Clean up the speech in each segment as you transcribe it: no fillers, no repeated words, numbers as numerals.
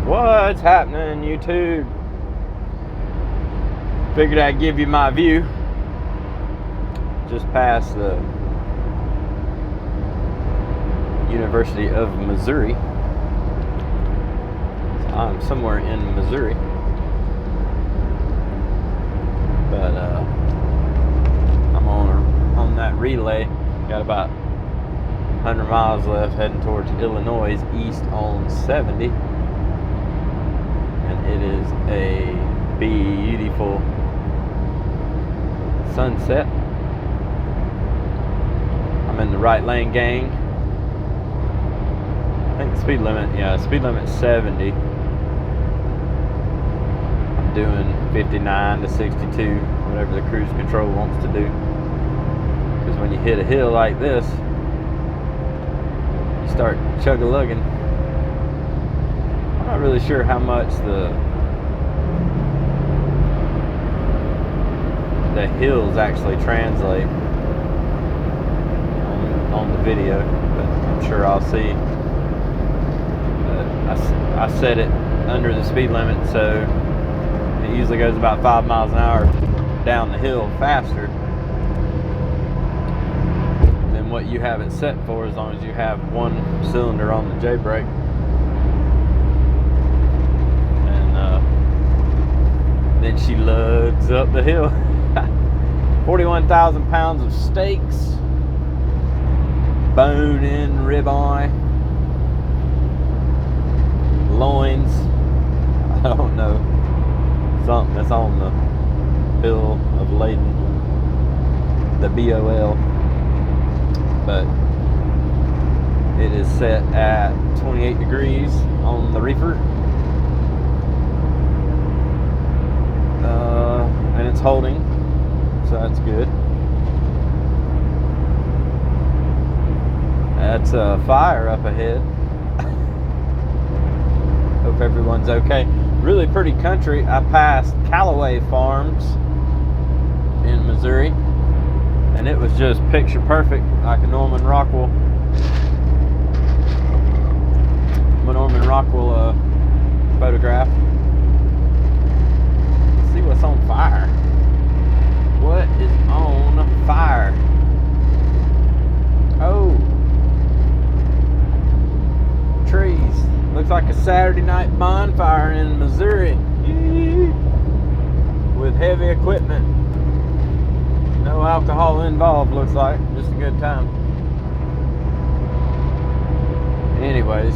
What's happening, YouTube? Figured I'd give you my view. Just past the University of Missouri. So I'm somewhere in Missouri. But I'm on that relay. Got about 100 miles left heading towards Illinois east on 70. And it is a beautiful sunset. I'm in the right lane, gang. I think the speed limit's 70. I'm doing 59 to 62, whatever the cruise control wants to do. Because when you hit a hill like this, you start chug-a-lugging. I'm not really sure how much the hills actually translate on the video, but I'm sure I'll see. I set it under the speed limit, so it usually goes about 5 miles an hour down the hill faster than what you have it set for, as long as you have one cylinder on the J-brake. And then she lugs up the hill. 41,000 pounds of steaks, bone-in ribeye, loins, I don't know, something that's on the bill of lading, the BOL, but it is set at 28 degrees on the reefer, and it's holding, so that's good. That's a fire up ahead. Hope everyone's okay. Really pretty country. I passed Callaway Farms in Missouri, and it was just picture perfect, like a Norman Rockwell photograph. Let's see what's on fire. What is on fire? Oh, trees. Looks like a Saturday night bonfire in Missouri. With heavy equipment. No alcohol involved, looks like. Just a good time. Anyways,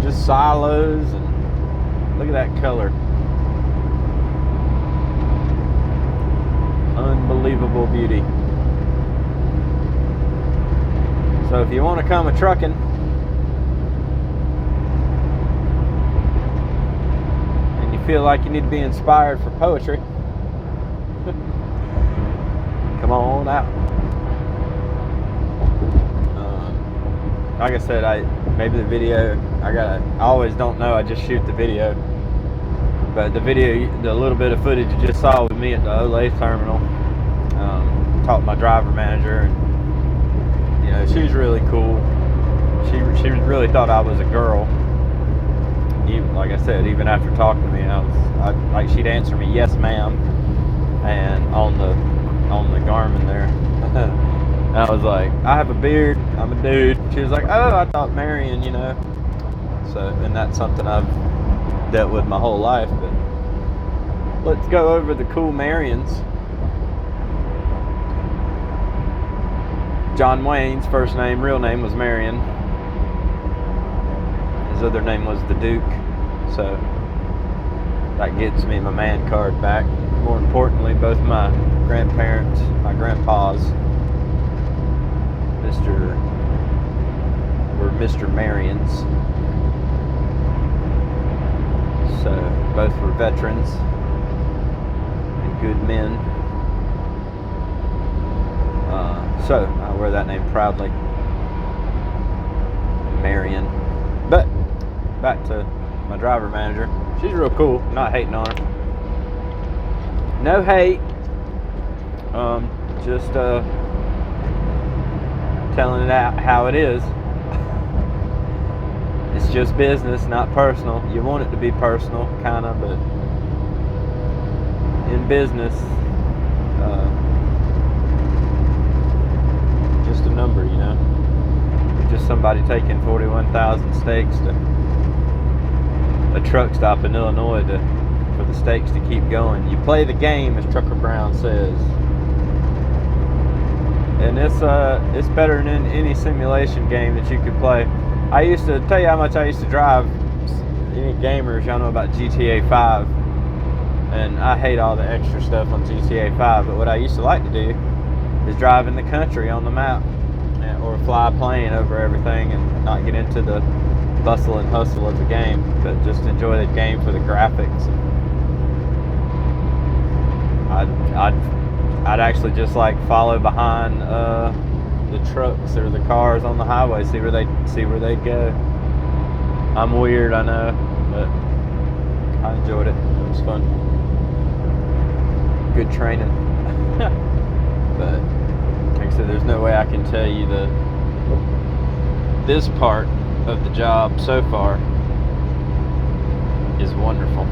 just silos, and look at that color. Unbelievable beauty. So if you want to come a-trucking, and you feel like you need to be inspired for poetry, come on out. Like I said, I always don't know, I just shoot the video. But the little bit of footage you just saw with me at the Olay terminal, talked to my driver manager, and she was really cool. She really thought I was a girl. Even, like I said, even after talking to me, like she'd answer me, "Yes, ma'am," and on the Garmin there. And I was like, "I have a beard. I'm a dude." She was like, "Oh, I thought Marion, So, and that's something I've dealt with my whole life. But let's go over the cool Marions. John Wayne's first name, real name, was Marion. His other name was the Duke. So that gets me my man card back. More importantly, both my grandparents, my grandpas, were Mr. Marions. So both were veterans and good men. So I wear that name proudly, Marion. But back to my driver manager. She's real cool. Not hating on her. No hate. Just telling it out how it is. It's just business, not personal. You want it to be personal, kind of, but in business, just a number, you know. You're just somebody taking 41,000 steaks to a truck stop in Illinois for the steaks to keep going. You play the game, as Trucker Brown says, and it's better than any simulation game that you could play. I used to tell you how much I used to drive. Any gamers, y'all know about GTA 5, and I hate all the extra stuff on GTA 5. But what I used to like to do is drive in the country on the map, or fly a plane over everything, and not get into the bustle and hustle of the game, but just enjoy the game for the graphics. I'd actually just like follow behind the trucks or the cars on the highway, see where they go. I'm weird, I know, but I enjoyed it. It was fun. Good training. But like I said, there's no way I can tell you this part of the job so far is wonderful.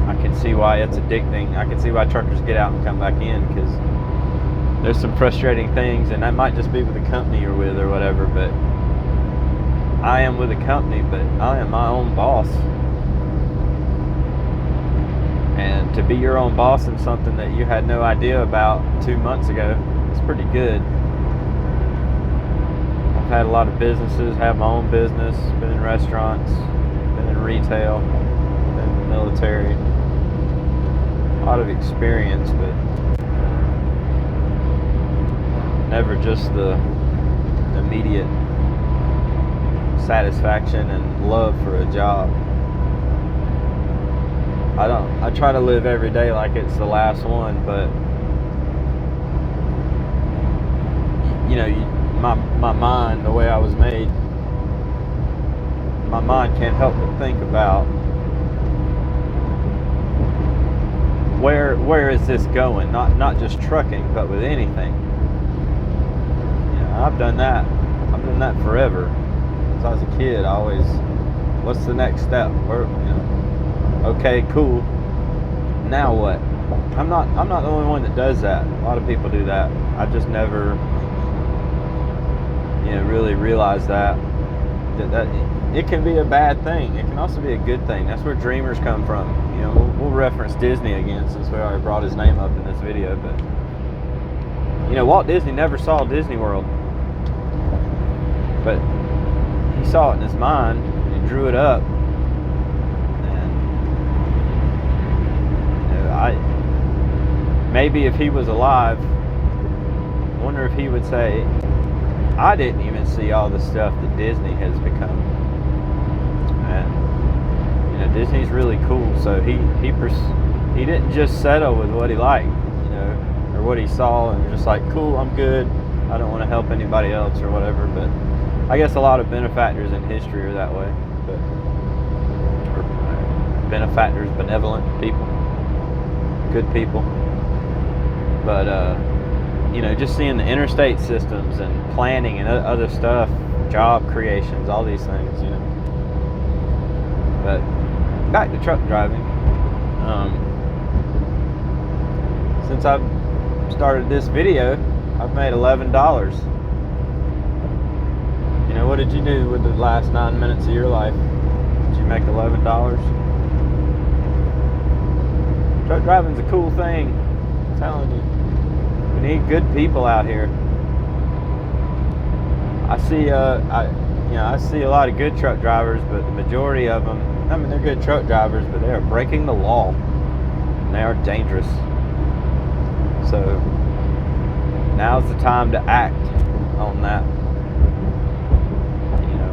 I can see why it's addicting. I can see why truckers get out and come back in, because there's some frustrating things, and that might just be with the company you're with or whatever, but I am with a company, but I am my own boss. And to be your own boss in something that you had no idea about 2 months ago, it's pretty good. I've had a lot of businesses, have my own business, been in restaurants, been in retail, been in the military. A lot of experience, but never just the immediate satisfaction and love for a job. I try to live every day like it's the last one, but you know, my mind, the way I was made, my mind can't help but think about where is this going? Not just trucking, but with anything. You know, I've done that forever. Since I was a kid, I always, what's the next step? Where, you know, okay, cool. Now what? I'm not the only one that does that. A lot of people do that. I just never, you know, really realized that it can be a bad thing. It can also be a good thing. That's where dreamers come from. You know, we'll reference Disney again, since we already brought his name up in this video. But you know, Walt Disney never saw Disney World, but he saw it in his mind. He drew it up, and you know, maybe if he was alive, I wonder if he would say, I didn't even see all the stuff that Disney has become. And you know, Disney's really cool, so he didn't just settle with what he liked, you know, or what he saw, and just like, cool, I'm good, I don't want to help anybody else or whatever. But I guess a lot of benefactors in history are that way, or benefactors, benevolent people, good people. But you know, just seeing the interstate systems and planning and other stuff, job creations, all these things, you know. But back to truck driving. Since I've started this video, I've made $11. You know, what did you do with the last 9 minutes of your life? Did you make $11? Truck driving's a cool thing, I'm telling you. We need good people out here. I see I see a lot of good truck drivers, but the majority of them, I mean, they're good truck drivers, but they are breaking the law, and they are dangerous. So now's the time to act on that. You know,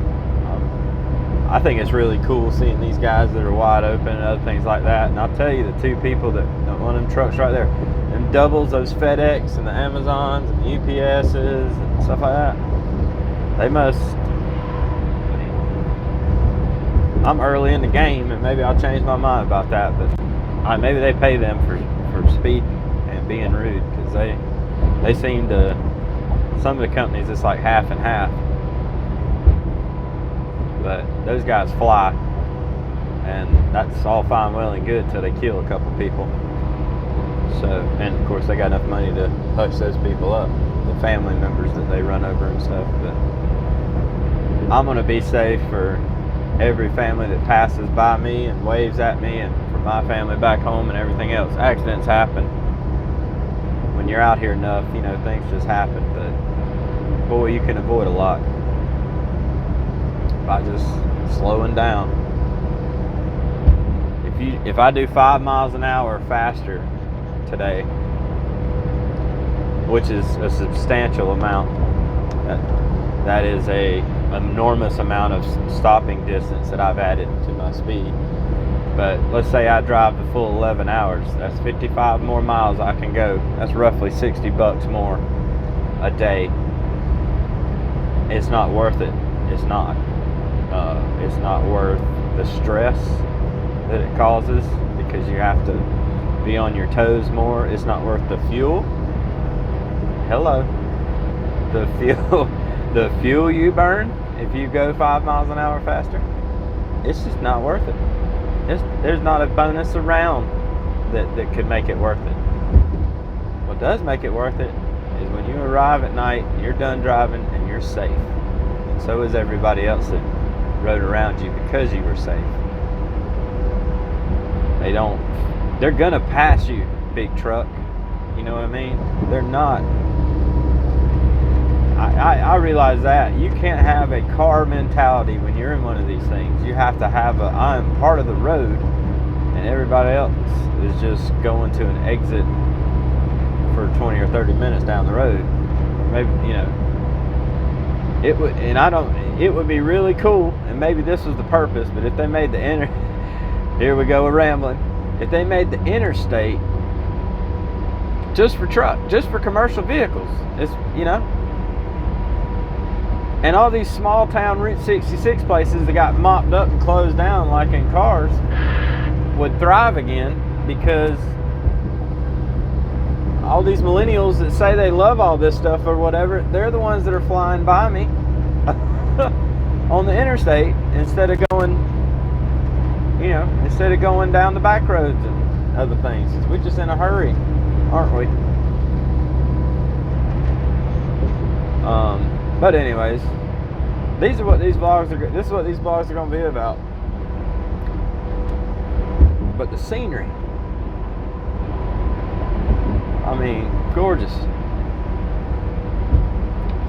I think it's really cool seeing these guys that are wide open and other things like that. And I'll tell you, the two people that one of them trucks right there, them doubles, those FedEx and the Amazons and the UPSs and stuff like that, they must, I'm early in the game, and maybe I'll change my mind about that, but maybe they pay them for speed and being rude, because they seem to, some of the companies, it's like half and half. But those guys fly, and that's all fine, well, and good till they kill a couple people. So, and of course, they got enough money to hush those people up, the family members that they run over and stuff. But I'm gonna be safe for every family that passes by me and waves at me, and for my family back home and everything else. Accidents happen. When you're out here enough, you know, things just happen. But boy, you can avoid a lot by just slowing down. If I do 5 miles an hour faster today, which is a substantial amount, that is a enormous amount of stopping distance that I've added to my speed. But let's say I drive the full 11 hours, that's 55 more miles I can go. That's roughly $60 more a day. It's not worth it. It's not. It's not worth the stress that it causes, because you have to be on your toes more. It's not worth the fuel. Hello. The fuel you burn if you go 5 miles an hour faster, it's just not worth it. There's not a bonus around that could make it worth it. What does make it worth it is when you arrive at night, you're done driving, and you're safe. And so is everybody else that rode around you because you were safe. They're gonna pass you, big truck. You know what I mean? They're not. I realize that. You can't have a car mentality when you're in one of these things. You have to have I'm part of the road, and everybody else is just going to an exit for 20 or 30 minutes down the road. Maybe, you know, it would be really cool, and maybe this was the purpose, but if they made here we go, we're rambling. If they made the interstate just for commercial vehicles, it's, you know, and all these small town Route 66 places that got mopped up and closed down like in cars would thrive again, because all these millennials that say they love all this stuff or whatever, they're the ones that are flying by me on the interstate instead of going down the back roads and other things. We're just in a hurry, aren't we? But anyways, this is what these vlogs are going to be about. But the scenery, I mean, gorgeous.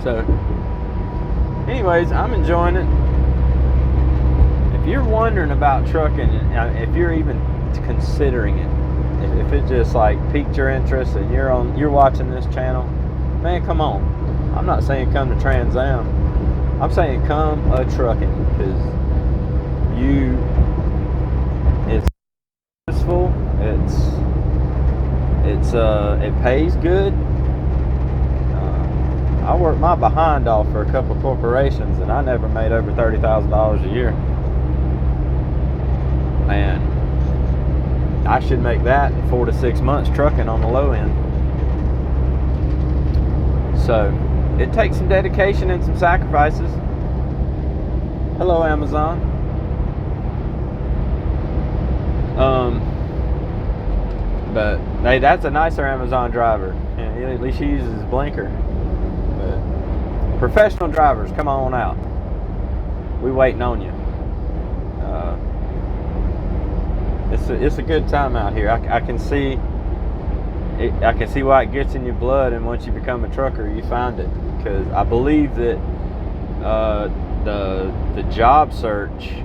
So anyways, I'm enjoying it. If you're wondering about trucking, if you're even considering it, if it just like piqued your interest and you're watching this channel, man, come on. I'm not saying come to Trans Am. I'm saying come trucking, because it's useful. It pays good. I worked my behind off for a couple of corporations, and I never made over $30,000 a year. And I should make that in 4 to 6 months trucking on the low end. So it takes some dedication and some sacrifices. Hello, Amazon. But hey, that's a nicer Amazon driver. Yeah, at least he uses his blinker. But professional drivers, come on out. We waiting on you. It's a good time out here. I can see why it gets in your blood, and once you become a trucker, you find it. Because I believe that the job search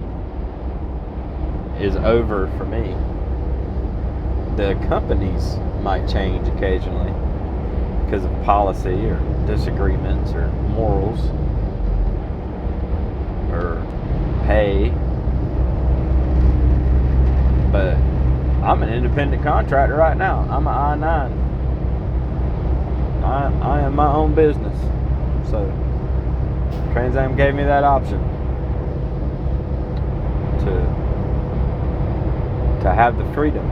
is over for me. The companies might change occasionally because of policy or disagreements or morals or pay, but I'm an independent contractor right now. I'm an I-9. I am my own business. So Trans Am gave me that option to have the freedom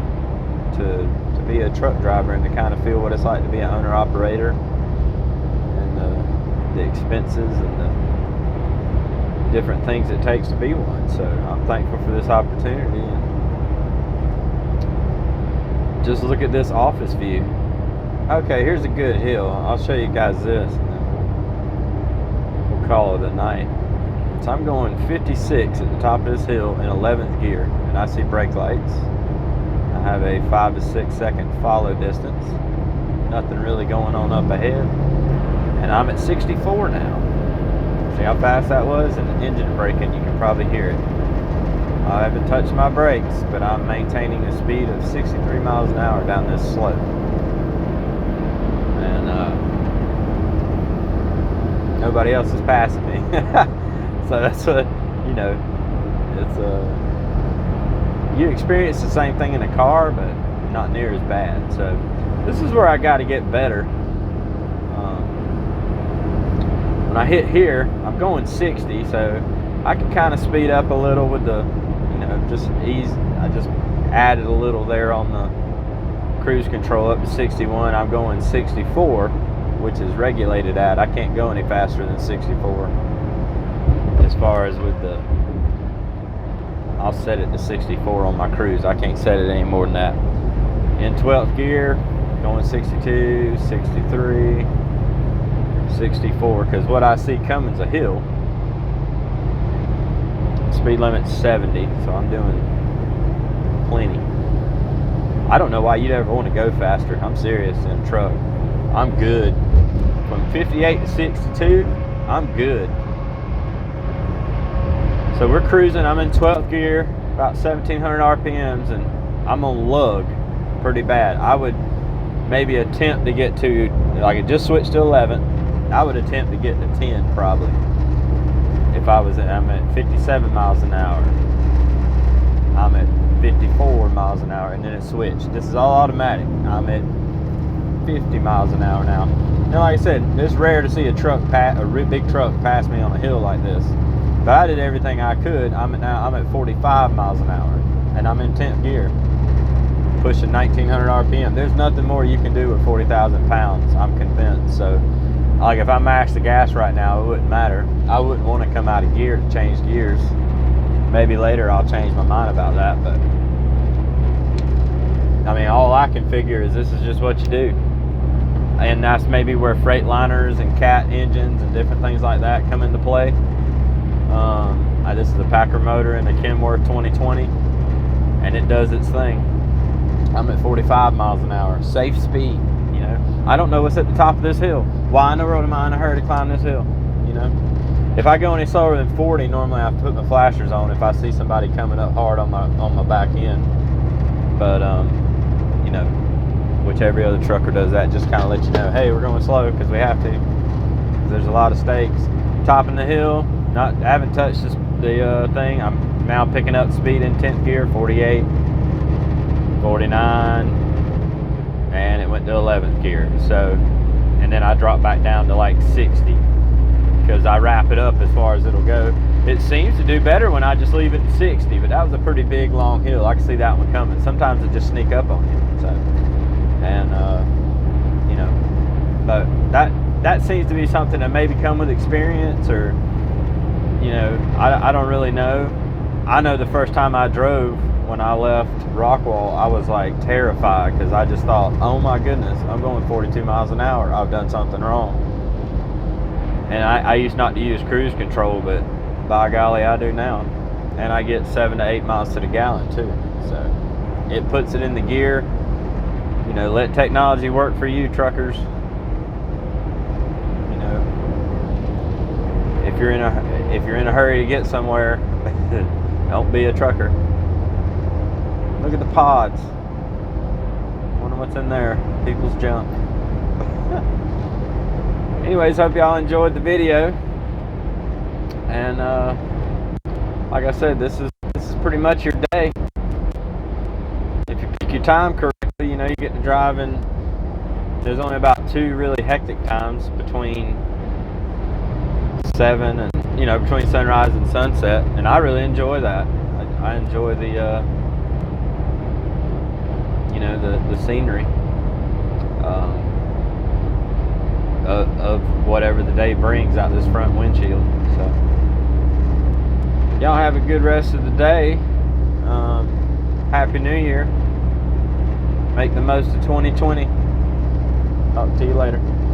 to be a truck driver and to kind of feel what it's like to be an owner operator, and the expenses and different things it takes to be one. So I'm thankful for this opportunity. And just look at this office view. Okay, here's a good hill. I'll show you guys this, and then we'll call it a night. So I'm going 56 at the top of this hill in 11th gear, and I see brake lights. I have a 5 to 6 second follow distance. Nothing really going on up ahead. And I'm at 64 now. See how fast that was? And the engine braking, you can probably hear it. I haven't touched my brakes, but I'm maintaining a speed of 63 miles an hour down this slope. And nobody else is passing me. So that's what, you know, it's you experience the same thing in a car, but not near as bad. So this is where I got to get better. When I hit here, I'm going 60, so I can kind of speed up a little with the, you know, just ease. I just added a little there on the cruise control up to 61. I'm going 64, which is regulated at. I can't go any faster than 64. As far as with the, I'll set it to 64 on my cruise. I can't set it any more than that. In 12th gear, going 62, 63, 64, because what I see coming is a hill. Speed limit's 70, so I'm doing plenty. I don't know why you'd ever want to go faster. I'm serious, in a truck. I'm good. From 58 to 62, I'm good. So we're cruising. I'm in 12th gear, about 1700 RPMs, and I'm on lug pretty bad. I would maybe attempt to get to, like, it just switched to 11. I would attempt to get to 10 probably. If I was I'm at 57 miles an hour. I'm at 54 miles an hour, and then it switched. This is all automatic. I'm at 50 miles an hour now. And like I said, it's rare to see a big truck pass me on a hill like this. But I did everything I could. I'm at 45 miles an hour, and I'm in 10th gear, pushing 1900 RPM. There's nothing more you can do with 40,000 pounds, I'm convinced. So, like, if I mashed the gas right now, it wouldn't matter. I wouldn't want to come out of gear to change gears. Maybe later I'll change my mind about that, but I mean, all I can figure is this is just what you do. And that's maybe where Freightliners and Cat engines and different things like that come into play. This is a Packer motor in a Kenworth 2020, and it does its thing. I'm at 45 miles an hour, safe speed. You know, I don't know what's at the top of this hill. Why in the world am I in a hurry to climb this hill? You know, if I go any slower than 40, normally I have to put my flashers on if I see somebody coming up hard on my back end. But you know, which every other trucker does that, just kind of let you know, hey, we're going slow because we have to. There's a lot of stakes. Topping the hill, I haven't touched the thing. I'm now picking up speed in 10th gear, 48, 49, and it went to 11th gear. So, and then I drop back down to like 60 because I wrap it up as far as it'll go. It seems to do better when I just leave it at 60, but that was a pretty big long hill. I can see that one coming. Sometimes it just sneak up on you. So, and you know, but that seems to be something that maybe come with experience, or you know, I don't really know. I know the first time I drove when I left Rockwall, I was like terrified because I just thought, oh my goodness, I'm going 42 miles an hour. I've done something wrong. And I used not to use cruise control, but by golly, I do now. And I get 7 to 8 miles to the gallon too. So it puts it in the gear. You know, let technology work for you, truckers. You know, if you're in a hurry to get somewhere, don't be a trucker. Look at the pods. Wonder what's in there. People's junk. Anyways, hope y'all enjoyed the video. And like I said, this is pretty much your day. If you pick your time correctly, you know, you get to driving. There's only about 2 really hectic times between 7 and, you know, between sunrise and sunset, and I really enjoy that. I enjoy the you know, the scenery of whatever the day brings out this front windshield. So Y'all have a good rest of the day. Happy New Year. Make the most of 2020. Talk to you later.